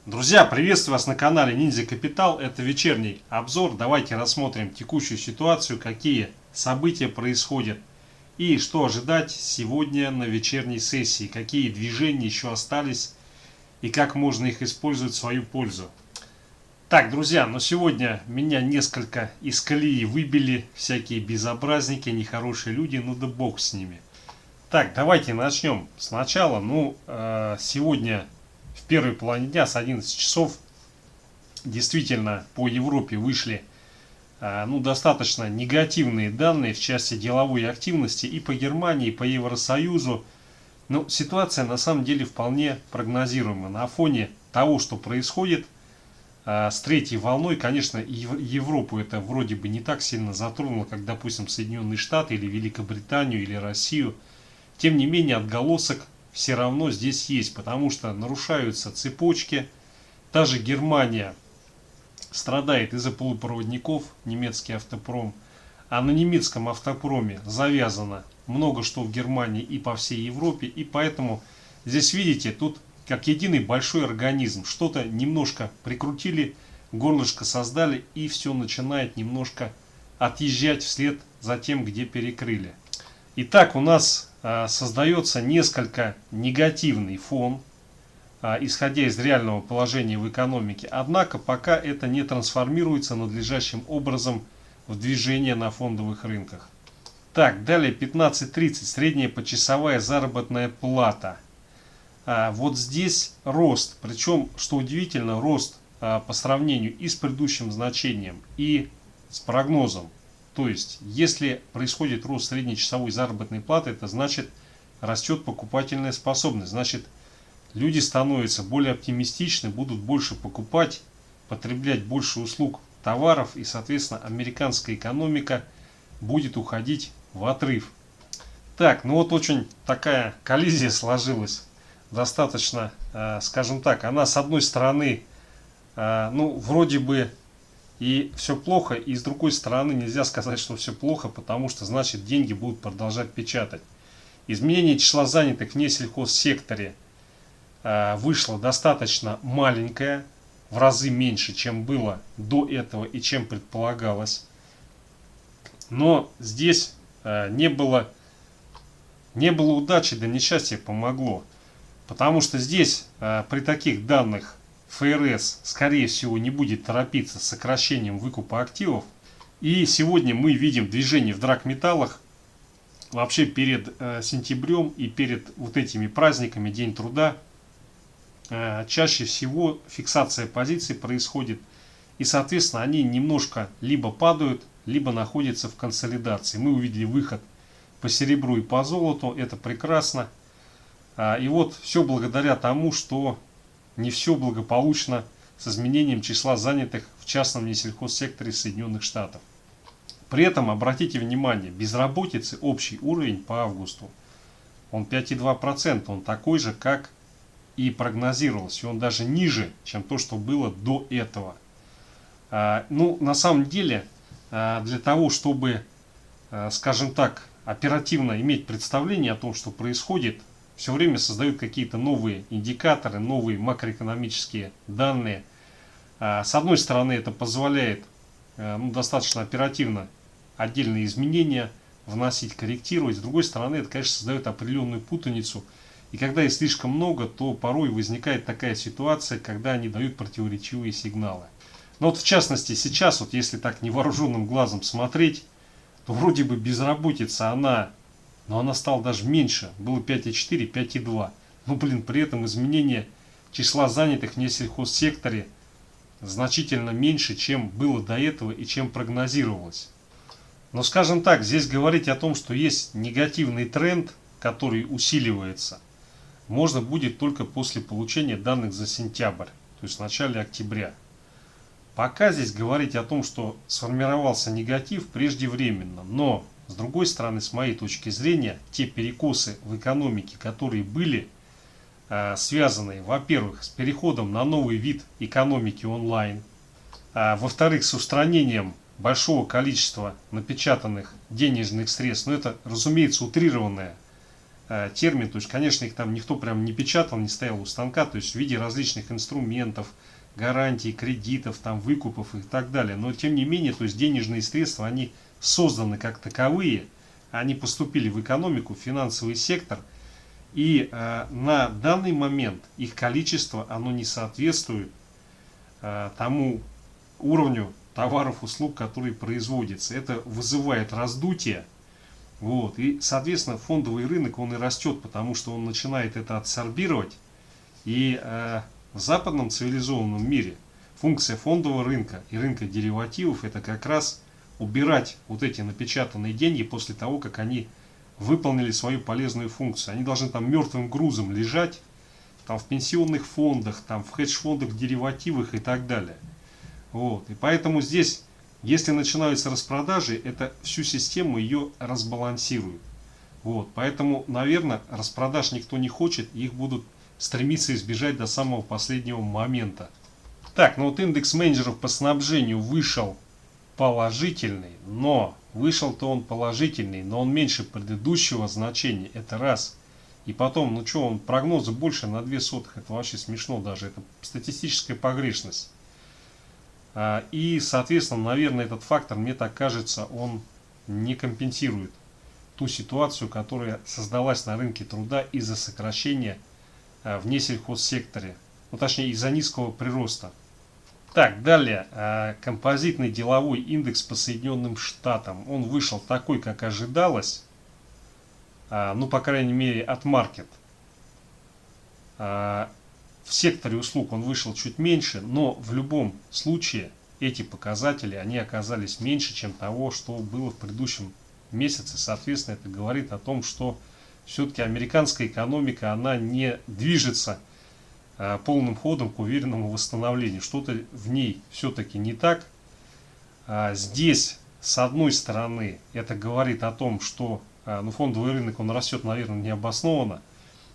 Друзья, приветствую вас на канале Ниндзя Капитал. Это вечерний обзор. Давайте рассмотрим текущую ситуацию, какие события происходят и что ожидать сегодня на вечерней сессии, какие движения еще остались и как можно их использовать в свою пользу. Так, друзья, но сегодня меня несколько из колеи выбили всякие безобразники, нехорошие люди, ну да бог с ними. Так, давайте начнем сначала. Сегодня в первой половине дня с 11 часов действительно по Европе вышли достаточно негативные данные в части деловой активности и по Германии, и по Евросоюзу. Но ситуация на самом деле вполне прогнозируема. На фоне того, что происходит с третьей волной, конечно, Европу это вроде бы не так сильно затронуло, как, допустим, Соединенные Штаты или Великобританию или Россию. Тем не менее, отголосок все равно здесь есть, потому что нарушаются цепочки. Та же Германия страдает из-за полупроводников, немецкий автопром, а на немецком автопроме завязано много что в Германии и по всей Европе, и поэтому здесь, видите, тут как единый большой организм, что-то немножко прикрутили, горлышко создали, и все начинает немножко отъезжать вслед за тем, где перекрыли. Итак, у нас создается несколько негативный фон, исходя из реального положения в экономике. Однако пока это не трансформируется надлежащим образом в движение на фондовых рынках. Так, далее 15.30, средняя почасовая заработная плата. Вот здесь рост, причем, что удивительно, рост по сравнению и с предыдущим значением, и с прогнозом. То есть, если происходит рост среднечасовой заработной платы, это значит растет покупательная способность. Значит, люди становятся более оптимистичны, будут больше покупать, потреблять больше услуг, товаров, и, соответственно, американская экономика будет уходить в отрыв. Так, ну вот очень такая коллизия сложилась. Достаточно, скажем так, она с одной стороны, вроде бы и все плохо, и с другой стороны нельзя сказать, что все плохо, потому что значит деньги будут продолжать печатать. Изменение числа занятых в несельхозсекторе вышло достаточно маленькое, в разы меньше, чем было до этого и чем предполагалось. Но здесь не было удачи, да несчастье помогло. Потому что здесь при таких данных ФРС, скорее всего, не будет торопиться с сокращением выкупа активов. И сегодня мы видим движение в драгметаллах. Вообще перед сентябрем и перед вот этими праздниками, День труда, чаще всего фиксация позиций происходит. И, соответственно, они немножко либо падают, либо находятся в консолидации. Мы увидели выход по серебру и по золоту. Это прекрасно. И вот все благодаря тому, что не все благополучно с изменением числа занятых в частном несельхозсекторе Соединенных Штатов. При этом, обратите внимание, безработицы общий уровень по августу, он 5,2%, он такой же, как и прогнозировалось, и он даже ниже, чем то, что было до этого. На самом деле, для того, чтобы, скажем так, оперативно иметь представление о том, что происходит, все время создают какие-то новые индикаторы, новые макроэкономические данные. С одной стороны, это позволяет достаточно оперативно отдельные изменения вносить, корректировать. С другой стороны, это, конечно, создает определенную путаницу. И когда их слишком много, то порой возникает такая ситуация, когда они дают противоречивые сигналы. Но вот в частности сейчас, вот если так невооруженным глазом смотреть, то вроде бы безработица, она стала даже меньше, было 5,4, 5,2. При этом изменение числа занятых в несельхозсекторе значительно меньше, чем было до этого и чем прогнозировалось. Но, скажем так, здесь говорить о том, что есть негативный тренд, который усиливается, можно будет только после получения данных за сентябрь, то есть в начале октября. Пока здесь говорить о том, что сформировался негатив, преждевременно, но с другой стороны, с моей точки зрения, те перекосы в экономике, которые были связаны, во-первых, с переходом на новый вид экономики онлайн, во-вторых, с устранением большого количества напечатанных денежных средств, это, разумеется, утрированная термин, то есть, конечно, их там никто прям не печатал, не стоял у станка, то есть в виде различных инструментов, гарантий, кредитов, там, выкупов и так далее. Но тем не менее, то есть денежные средства, они созданы как таковые, они поступили в экономику, в финансовый сектор, и на данный момент их количество, оно не соответствует тому уровню товаров, услуг, которые производятся. Это вызывает раздутие. Вот. И, соответственно, фондовый рынок, он и растет, потому что он начинает это адсорбировать. И в западном цивилизованном мире функция фондового рынка и рынка деривативов — это как раз убирать вот эти напечатанные деньги после того, как они выполнили свою полезную функцию. Они должны там мертвым грузом лежать, там в пенсионных фондах, там в хедж-фондах, деривативах и так далее. Вот. И поэтому здесь, если начинаются распродажи, это всю систему ее разбалансирует. Вот. Поэтому, наверное, распродаж никто не хочет, их будут стремиться избежать до самого последнего момента. Так, ну вот индекс менеджеров по снабжению вышел положительный, но вышел-то он положительный, но он меньше предыдущего значения, это раз. И потом, ну что, он прогнозы больше на 0,02, это вообще смешно даже, это статистическая погрешность. И, соответственно, наверное, этот фактор, мне так кажется, он не компенсирует ту ситуацию, которая создалась на рынке труда из-за сокращения в несельхозсекторе, ну точнее из-за низкого прироста. Так, далее, композитный деловой индекс по Соединенным Штатам, он вышел такой, как ожидалось, ну, по крайней мере, от маркет. В секторе услуг он вышел чуть меньше, но в любом случае эти показатели, они оказались меньше, чем того, что было в предыдущем месяце. Соответственно, это говорит о том, что все-таки американская экономика, она не движется полным ходом к уверенному восстановлению. Что-то в ней все-таки не так. Здесь, с одной стороны, это говорит о том, что фондовый рынок, он растет, наверное, необоснованно.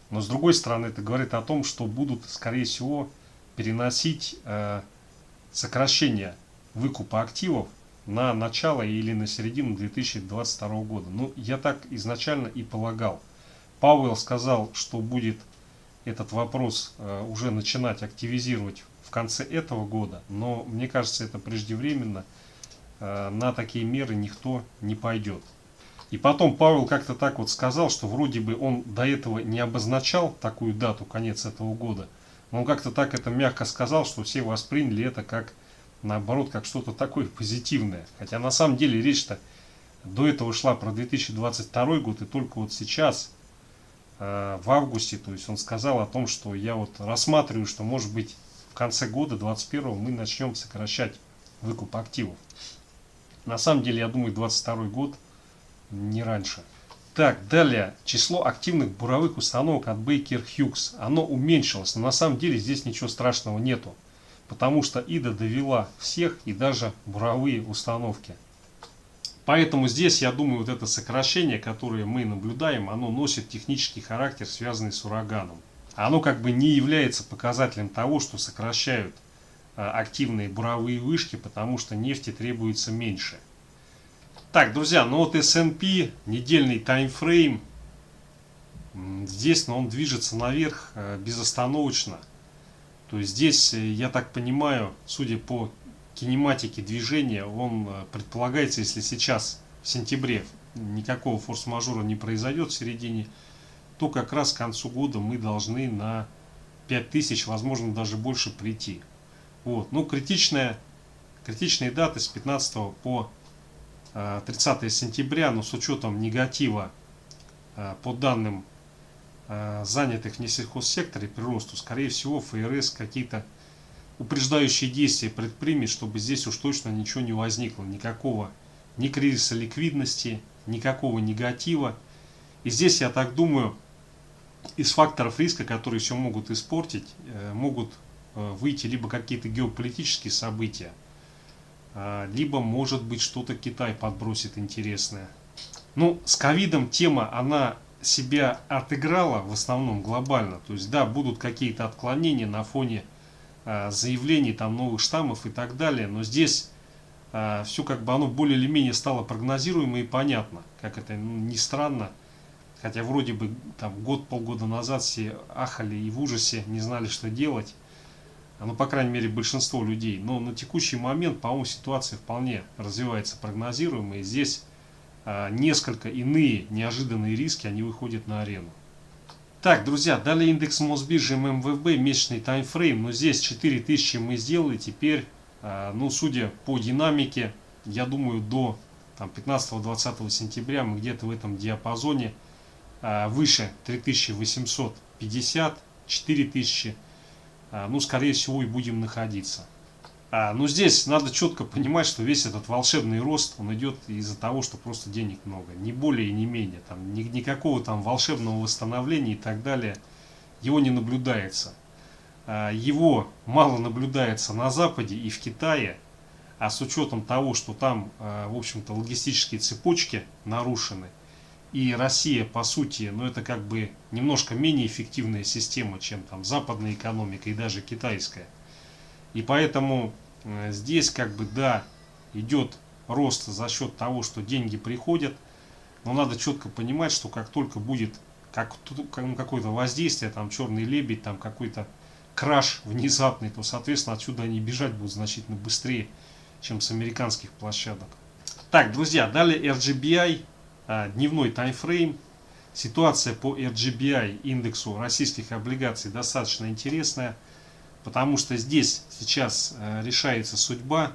Но с другой стороны, это говорит о том, что будут, скорее всего, переносить сокращение выкупа активов на начало или на середину 2022 года. Ну, я так изначально и полагал. Пауэлл сказал, что будет этот вопрос уже начинать активизировать в конце этого года, но мне кажется, это преждевременно. На такие меры никто не пойдет. И потом Пауэлл как-то так вот сказал, что вроде бы он до этого не обозначал такую дату, конец этого года, но он как-то так это мягко сказал, что все восприняли это как, наоборот, как что-то такое позитивное. Хотя на самом деле речь-то до этого шла про 2022 год, и только вот сейчас, в августе, то есть он сказал о том, что я вот рассматриваю, что может быть в конце года 2021 мы начнем сокращать выкуп активов. На самом деле, я думаю, 2022 год не раньше. Так, далее. Число активных буровых установок от Baker Hughes. Оно уменьшилось, но на самом деле здесь ничего страшного нету. Потому что ИДА довела всех, и даже буровые установки. Поэтому здесь, я думаю, вот это сокращение, которое мы наблюдаем, оно носит технический характер, связанный с ураганом. Оно как бы не является показателем того, что сокращают активные буровые вышки, потому что нефти требуется меньше. Так, друзья, ну вот S&P, недельный таймфрейм, здесь он движется наверх безостановочно. То есть здесь, я так понимаю, судя по кинематике движения, он предполагается, если сейчас в сентябре никакого форс-мажора не произойдет в середине, то как раз к концу года мы должны на 5000, возможно даже больше прийти. Вот. Ну, критичные даты с 15 по 30 сентября, но с учетом негатива по данным занятых в несельхозсекторе приросту, скорее всего, ФРС какие-то упреждающие действия предпримет, чтобы здесь уж точно ничего не возникло, никакого ни кризиса ликвидности, никакого негатива. И здесь, я так думаю, из факторов риска, которые все могут испортить, могут выйти либо какие-то геополитические события, либо, может быть, что-то Китай подбросит интересное. Ну, с ковидом тема, она себя отыграла в основном глобально. То есть, да, будут какие-то отклонения на фоне заявлений там новых штаммов и так далее. Но здесь все как бы оно более или менее стало прогнозируемо и понятно. Как это ни странно. Хотя вроде бы там полгода назад все ахали и в ужасе не знали, что делать. Ну, по крайней мере, большинство людей. Но на текущий момент, по-моему, ситуация вполне развивается прогнозируемо. И здесь несколько иные неожиданные риски, они выходят на арену. Так, друзья, далее индекс Мосбиржи ММВБ, месячный таймфрейм. Но здесь 4000 мы сделали. Теперь, ну, судя по динамике, я думаю, до 15-20 сентября мы где-то в этом диапазоне выше 3850, 4000. Ну, скорее всего, и будем находиться. Но здесь надо четко понимать, что весь этот волшебный рост, он идет из-за того, что просто денег много. Не более и не менее. Там, никакого там волшебного восстановления и так далее, его не наблюдается. Его мало наблюдается на Западе и в Китае. А с учетом того, что там, в общем-то, логистические цепочки нарушены, и Россия, по сути, ну это как бы немножко менее эффективная система, чем там западная экономика и даже китайская. И поэтому здесь как бы да, идет рост за счет того, что деньги приходят, но надо четко понимать, что как только будет какое-то воздействие, там черный лебедь, там какой-то краш внезапный, то соответственно отсюда они бежать будут значительно быстрее, чем с американских площадок. Так, друзья, далее RGBI. Дневной таймфрейм. Ситуация по RGBI, индексу российских облигаций, достаточно интересная, потому что здесь сейчас решается судьба,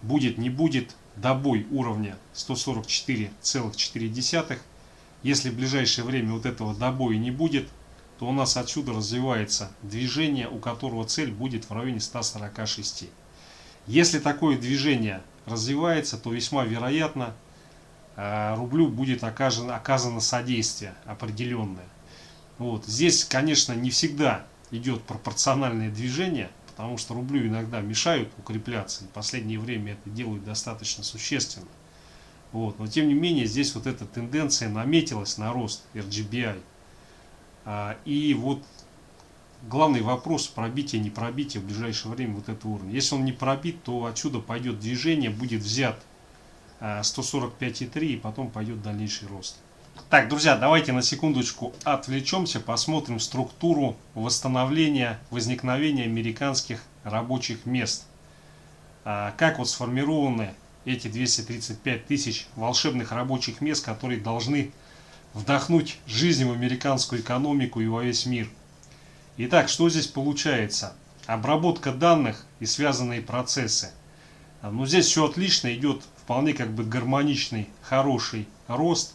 будет не будет добой уровня 144,4. Если в ближайшее время вот этого добоя не будет, то у нас отсюда развивается движение, у которого цель будет в районе 146. Если такое движение развивается, то весьма вероятно рублю будет оказано содействие определенное. Вот. Здесь, конечно, не всегда идет пропорциональное движение, потому что рублю иногда мешают укрепляться. И в последнее время это делают достаточно существенно. Вот. Но тем не менее, здесь вот эта тенденция наметилась на рост RGBI. И вот главный вопрос, пробитие, не пробитие в ближайшее время вот этого уровня. Если он не пробит, то отсюда пойдет движение, будет взят 145,3 и потом пойдет дальнейший рост. Так, друзья, давайте на секундочку отвлечемся, посмотрим структуру восстановления, возникновения американских рабочих мест. Как вот сформированы эти 235 тысяч волшебных рабочих мест, которые должны вдохнуть жизнь в американскую экономику и во весь мир. Итак, что здесь получается? Обработка данных и связанные процессы. Ну, здесь все отлично, идет вполне как бы гармоничный, хороший рост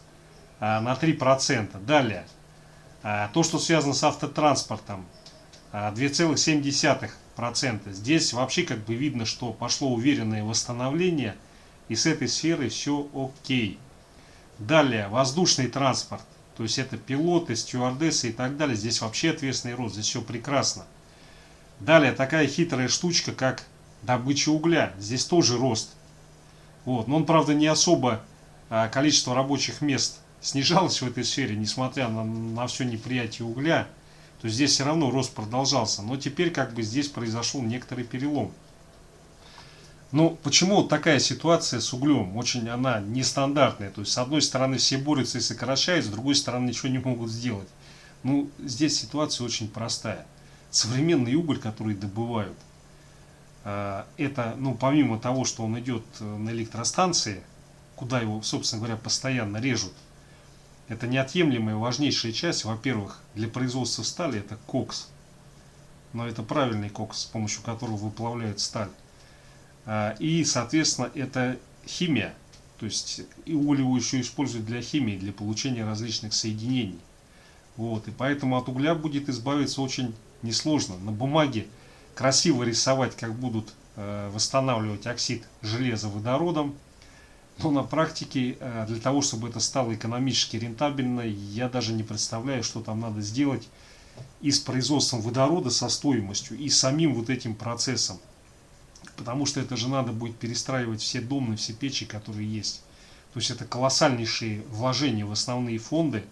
на 3%. Далее, то, что связано с автотранспортом, 2,7%. Здесь вообще как бы видно, что пошло уверенное восстановление, и с этой сферы все окей. Далее, воздушный транспорт, то есть это пилоты, стюардессы и так далее. Здесь вообще ответственный рост, здесь все прекрасно. Далее, такая хитрая штучка, как добыча угля. Здесь тоже рост. Вот. Но он, правда, не особо количество рабочих мест снижалось в этой сфере, несмотря на все неприятие угля. То есть здесь все равно рост продолжался. Но теперь как бы здесь произошел некоторый перелом. Ну, почему вот такая ситуация с углем? Очень она нестандартная. То есть, с одной стороны, все борются и сокращают, с другой стороны, ничего не могут сделать. Ну, здесь ситуация очень простая. Современный уголь, который добывают, это, ну, помимо того, что он идет на электростанции, куда его, собственно говоря, постоянно режут, это неотъемлемая, важнейшая часть. Во-первых, для производства стали это кокс. Но это правильный кокс, с помощью которого выплавляют сталь. И, соответственно, это химия. То есть и уголь его еще используют для химии, для получения различных соединений. Вот. И поэтому от угля будет избавиться очень несложно. На бумаге красиво рисовать, как будут восстанавливать оксид железа водородом. Но на практике, для того, чтобы это стало экономически рентабельно, я даже не представляю, что там надо сделать и с производством водорода, со стоимостью, и самим вот этим процессом. Потому что это же надо будет перестраивать все домны, все печи, которые есть. То есть это колоссальнейшие вложения в основные фонды.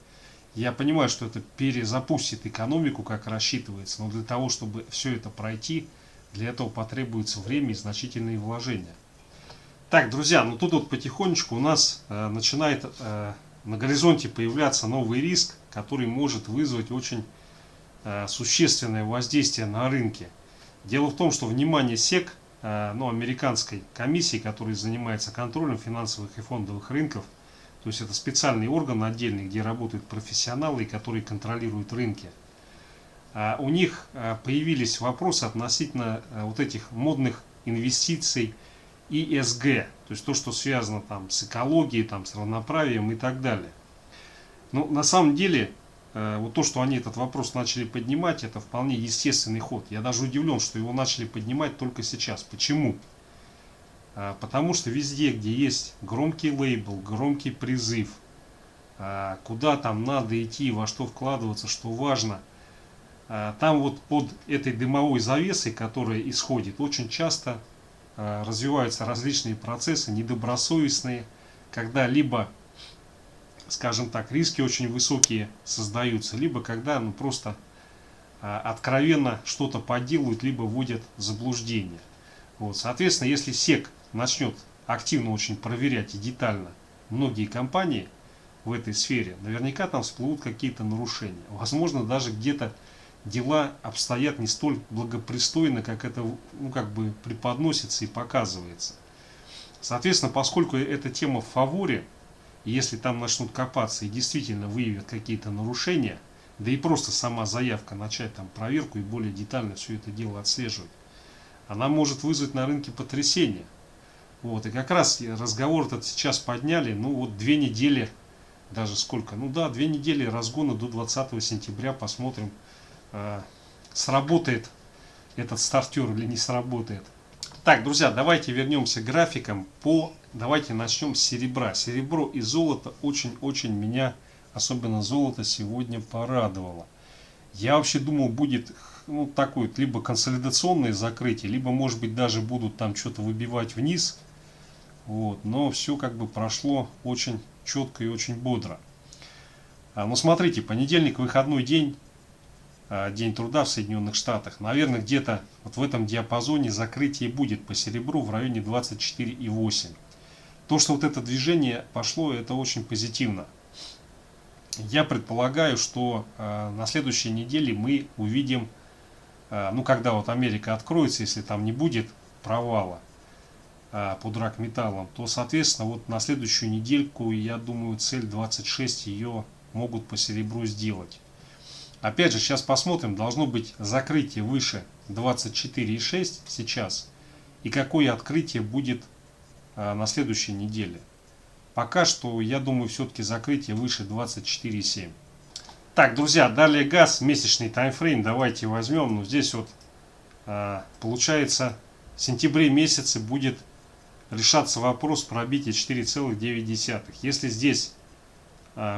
Я понимаю, что это перезапустит экономику, как рассчитывается, но для того, чтобы все это пройти, для этого потребуется время и значительные вложения. Так, друзья, ну тут вот потихонечку у нас начинает на горизонте появляться новый риск, который может вызвать очень существенное воздействие на рынке. Дело в том, что внимание СЕК, американской комиссии, которая занимается контролем финансовых и фондовых рынков, то есть это специальный орган отдельный, где работают профессионалы, которые контролируют рынки. У них появились вопросы относительно вот этих модных инвестиций ESG, то есть то, что связано там с экологией, там, с равноправием и так далее. Но на самом деле, вот то, что они этот вопрос начали поднимать, это вполне естественный ход. Я даже удивлен, что его начали поднимать только сейчас. Почему? Потому что везде, где есть громкий лейбл, громкий призыв, куда там надо идти, во что вкладываться, что важно, там вот под этой дымовой завесой, которая исходит, очень часто развиваются различные процессы недобросовестные, когда либо, скажем так, риски очень высокие создаются, либо когда просто откровенно что-то подделывают, либо вводят в заблуждение. Вот, соответственно, если СЕК начнет активно очень проверять и детально многие компании в этой сфере, наверняка там всплывут какие-то нарушения. Возможно, даже где-то дела обстоят не столь благопристойно, как это преподносится и показывается. Соответственно, поскольку эта тема в фаворе, если там начнут копаться и действительно выявят какие-то нарушения, да и просто сама заявка начать там проверку и более детально все это дело отслеживать, она может вызвать на рынке потрясение. Вот, и как раз разговор этот сейчас подняли, 2 недели, даже сколько, 2 недели разгона до 20 сентября, посмотрим, сработает этот стартер или не сработает. Так, друзья, давайте вернемся к графикам. Давайте начнем с серебра. Серебро и золото очень-очень меня, особенно золото, сегодня порадовало. Я вообще думал, будет такое либо консолидационное закрытие, либо, может быть, даже будут там что-то выбивать вниз. Вот, но все прошло очень четко и очень бодро. Смотрите, понедельник, выходной день. День труда в Соединенных Штатах. Наверное, где-то вот в этом диапазоне закрытие будет по серебру в районе 24,8. То, что вот это движение пошло, это очень позитивно. Я предполагаю, что на следующей неделе мы увидим, когда вот Америка откроется, если там не будет провала по драгметаллам, то, соответственно, вот на следующую недельку, я думаю, цель 26 ее могут по серебру сделать. Опять же, сейчас посмотрим, должно быть закрытие выше 24,6 сейчас. И какое открытие будет на следующей неделе. Пока что, я думаю, все-таки закрытие выше 24,7. Так, друзья, далее газ, месячный таймфрейм. Давайте возьмем. Здесь вот получается в сентябре месяце будет решаться вопрос пробития 4,9. Если здесь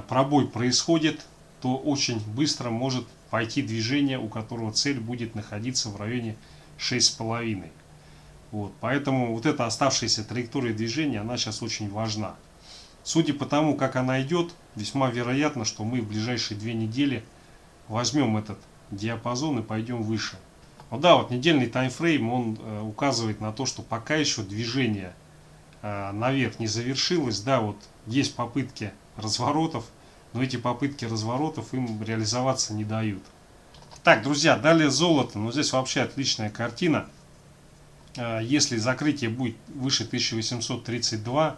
пробой происходит, то очень быстро может пойти движение, у которого цель будет находиться в районе 6,5. Вот, поэтому вот эта оставшаяся траектория движения, она сейчас очень важна. Судя по тому, как она идет, весьма вероятно, что мы в ближайшие 2 недели возьмем этот диапазон и пойдем выше. Вот недельный таймфрейм, он указывает на то, что пока еще движение наверх не завершилось. Да, вот есть попытки разворотов, но эти попытки разворотов им реализоваться не дают. Так, друзья, далее золото. Здесь вообще отличная картина. Если закрытие будет выше 1832,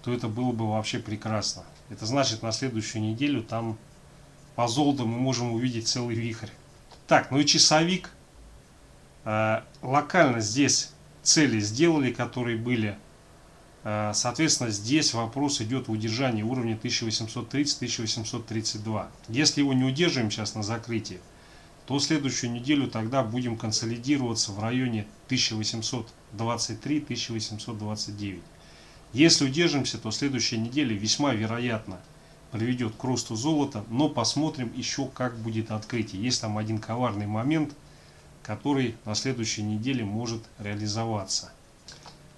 то это было бы вообще прекрасно. Это значит, на следующую неделю там по золоту мы можем увидеть целый вихрь. Так, и часовик. Локально здесь цели сделали, которые были. Соответственно, здесь вопрос идет в удержании уровня 1830-1832. Если его не удерживаем сейчас на закрытии, то следующую неделю тогда будем консолидироваться в районе 1823-1829. Если удержимся, то следующая неделя весьма вероятно приведет к росту золота, но посмотрим еще, как будет открытие. Есть там один коварный момент, который на следующей неделе может реализоваться.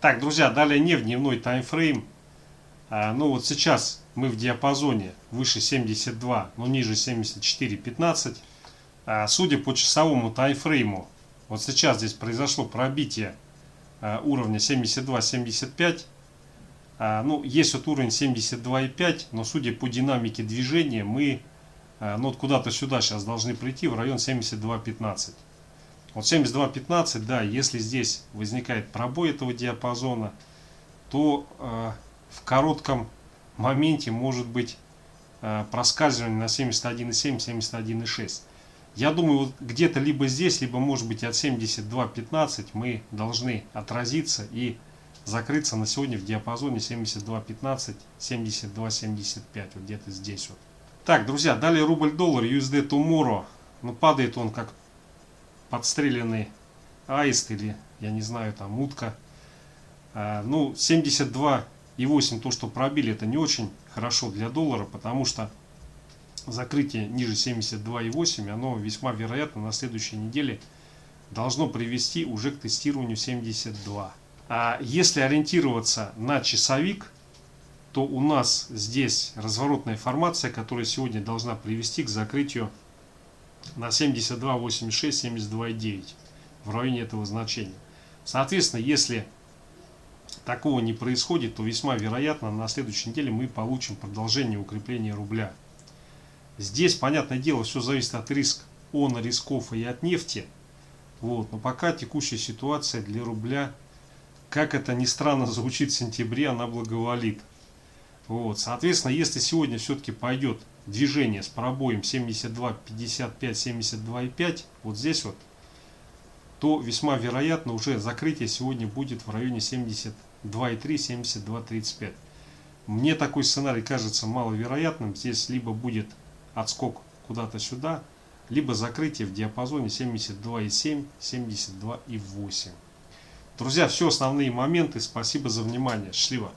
Так, друзья, далее нефть, дневной таймфрейм. Вот сейчас мы в диапазоне выше 72, но ниже 74,15. Судя по часовому таймфрейму, вот сейчас здесь произошло пробитие уровня 72-75. Ну, есть вот уровень 72,5, но судя по динамике движения, мы ну, вот куда-то сюда сейчас должны прийти, в район 72,15. Вот 72,15, да, если здесь возникает пробой этого диапазона, то в коротком моменте может быть проскальзывание на 71,7, 71,6. Я думаю, вот где-то либо здесь, либо может быть от 72,15 мы должны отразиться и закрыться на сегодня в диапазоне 72,15, 72,75, вот где-то здесь вот. Так, друзья, далее рубль-доллар, USD Tomorrow. Ну, падает он как подстреленный аист или, я не знаю, там утка. Ну, 72,8, то, что пробили, это не очень хорошо для доллара, потому что закрытие ниже 72,8, оно весьма вероятно на следующей неделе должно привести уже к тестированию 72. А если ориентироваться на часовик, то у нас здесь разворотная формация, которая сегодня должна привести к закрытию на 72,86, 72,9 в районе этого значения. Соответственно, если такого не происходит, то весьма вероятно на следующей неделе мы получим продолжение укрепления рубля. Здесь, понятное дело, все зависит от рисков и от нефти. Вот. Но пока текущая ситуация для рубля, как это ни странно звучит, в сентябре она благоволит. Вот. Соответственно, если сегодня все-таки пойдет движение с пробоем 72,55, 72,5, вот здесь вот, то весьма вероятно уже закрытие сегодня будет в районе 72,3, 72,35. Мне такой сценарий кажется маловероятным. Здесь либо будет отскок куда-то сюда, либо закрытие в диапазоне 72,7, 72,8. Друзья, все основные моменты. Спасибо за внимание. Счастливо.